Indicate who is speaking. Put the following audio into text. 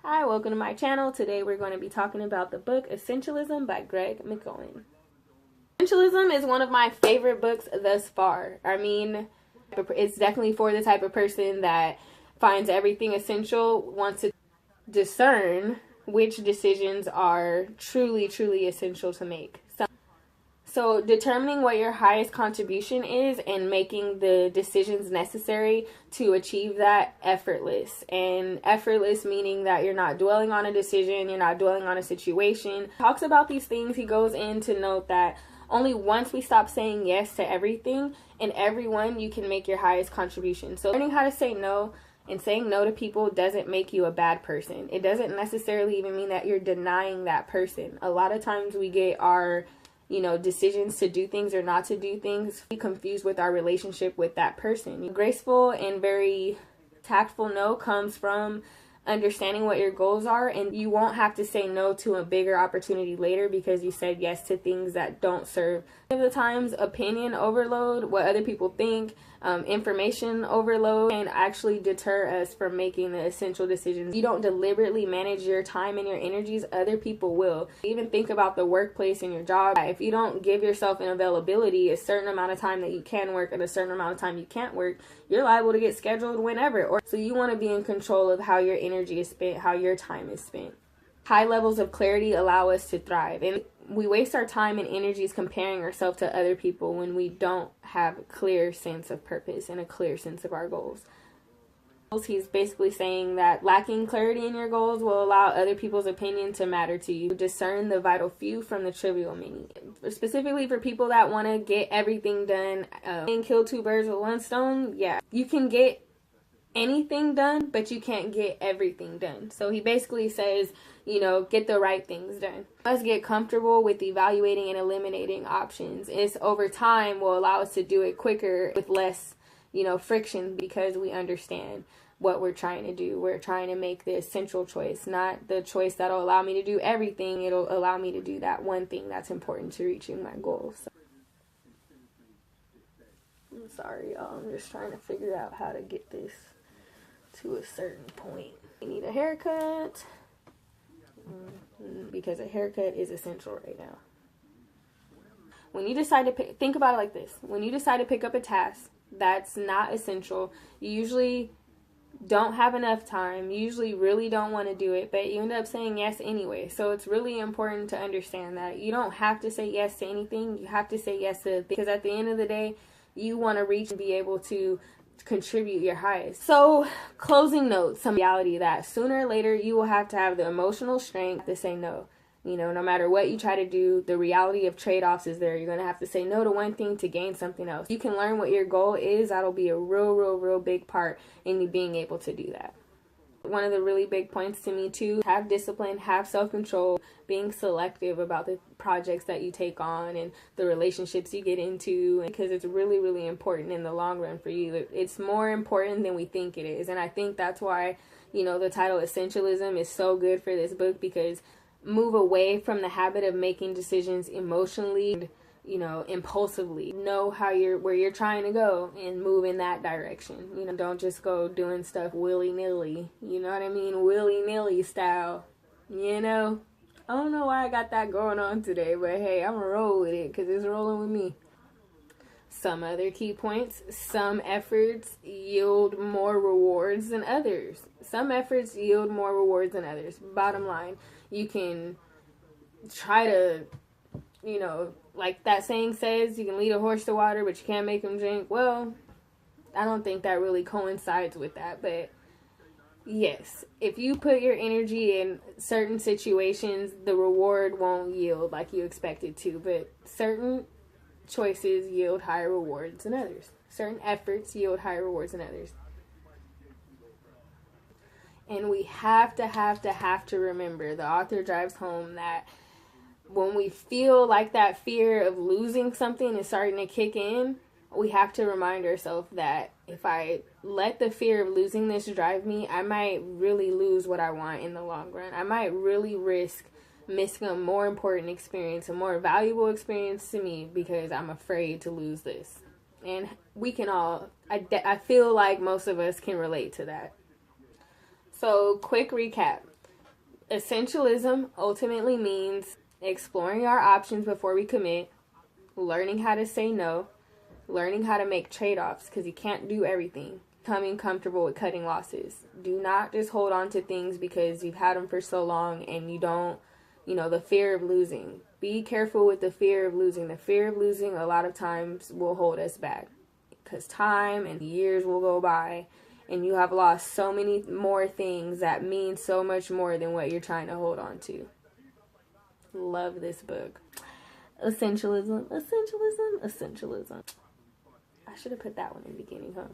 Speaker 1: Hi, welcome to my channel. Today we're going to be talking about the book Essentialism by McKeown. Essentialism is one of my favorite books thus far. I mean, it's definitely for the type of person that finds everything essential, wants to discern which decisions are truly essential to make. So determining what your highest contribution is and making the decisions necessary to achieve that effortless. And effortless meaning that you're not dwelling on a decision, you're not dwelling on a situation. Talks about these things. He goes in to note that only once we stop saying yes to everything and everyone, you can make your highest contribution. So learning how to say no and saying no to people doesn't make you a bad person. It doesn't necessarily even mean that you're denying that person. A lot of times we get our decisions to do things or not to do things confused with our relationship with that person. Graceful and very tactful no comes from understanding what your goals are, and you won't have to say no to a bigger opportunity later because you said yes to things that don't serve. Many of the times, opinion overload, what other people think, information overload can actually deter us from making the essential decisions. You don't deliberately manage your time and your energies, other people will. Even think about the workplace and your job. If you don't give yourself an availability, a certain amount of time that you can work and a certain amount of time you can't work, you're liable to get scheduled whenever. So you want to be in control of how your energy is spent, how your time is spent. High levels of clarity allow us to thrive, and we waste our time and energies comparing ourselves to other people when we don't have a clear sense of purpose and a clear sense of our goals. He's basically saying that lacking clarity in your goals will allow other people's opinion to matter to you. Discern the vital few from the trivial many. Specifically for people that want to get everything done and kill two birds with one stone, yeah. You can get anything done, but you can't get everything done. So he basically says, get the right things done. Let's get comfortable with evaluating and eliminating options. It's over time will allow us to do it quicker with less, friction, because we understand what we're trying to do. We're trying to make the essential choice, not the choice that'll allow me to do everything. It'll allow me to do that one thing that's important to reaching my goals. So, I'm sorry, y'all. I'm just trying to figure out how to get this to a certain point. You need a haircut because a haircut is essential right now. When you decide to think about it like this. When you decide to pick up a task that's not essential, you usually don't have enough time. You usually really don't want to do it, but you end up saying yes anyway. So it's really important to understand that you don't have to say yes to anything. You have to say yes to, because at the end of the day, you want to reach and be able to contribute your highest. So closing notes, some reality that sooner or later you will have to have the emotional strength to say no. No matter what you try to do, the reality of trade-offs is there. You're going to have to say no to one thing to gain something else. You can learn what your goal is. That'll be a real big part in you being able to do that. One of the really big points to me too, have discipline, have self-control, being selective about the projects that you take on and the relationships you get into, because it's really important in the long run for you. It's more important than we think it is. And I think that's why, the title Essentialism is so good for this book, because move away from the habit of making decisions emotionally, impulsively. Know where you're trying to go and move in that direction. Don't just go doing stuff willy-nilly. You know what I mean? Willy-nilly style. I don't know why I got that going on today, but hey, I'm gonna roll with it because it's rolling with me. Some other key points. Some efforts yield more rewards than others. Some efforts yield more rewards than others. Bottom line, you can try to, like that saying says, you can lead a horse to water, but you can't make him drink. Well, I don't think that really coincides with that, but yes, if you put your energy in certain situations, the reward won't yield like you expect it to, but certain choices yield higher rewards than others. Certain efforts yield higher rewards than others. And we have to remember, the author drives home that when we feel like that fear of losing something is starting to kick in, we have to remind ourselves that if I let the fear of losing this drive me, I might really lose what I want in the long run. I might really risk missing a more important experience, a more valuable experience to me, because I'm afraid to lose this. And we can all, I feel like most of us can relate to that. So, quick recap. Essentialism ultimately means exploring our options before we commit, learning how to say no, learning how to make trade-offs because you can't do everything, becoming comfortable with cutting losses. Do not just hold on to things because you've had them for so long and you don't, the fear of losing. Be careful with the fear of losing. The fear of losing a lot of times will hold us back because time and years will go by and you have lost so many more things that mean so much more than what you're trying to hold on to. Love this book. Essentialism. I should have put that one in the beginning, huh?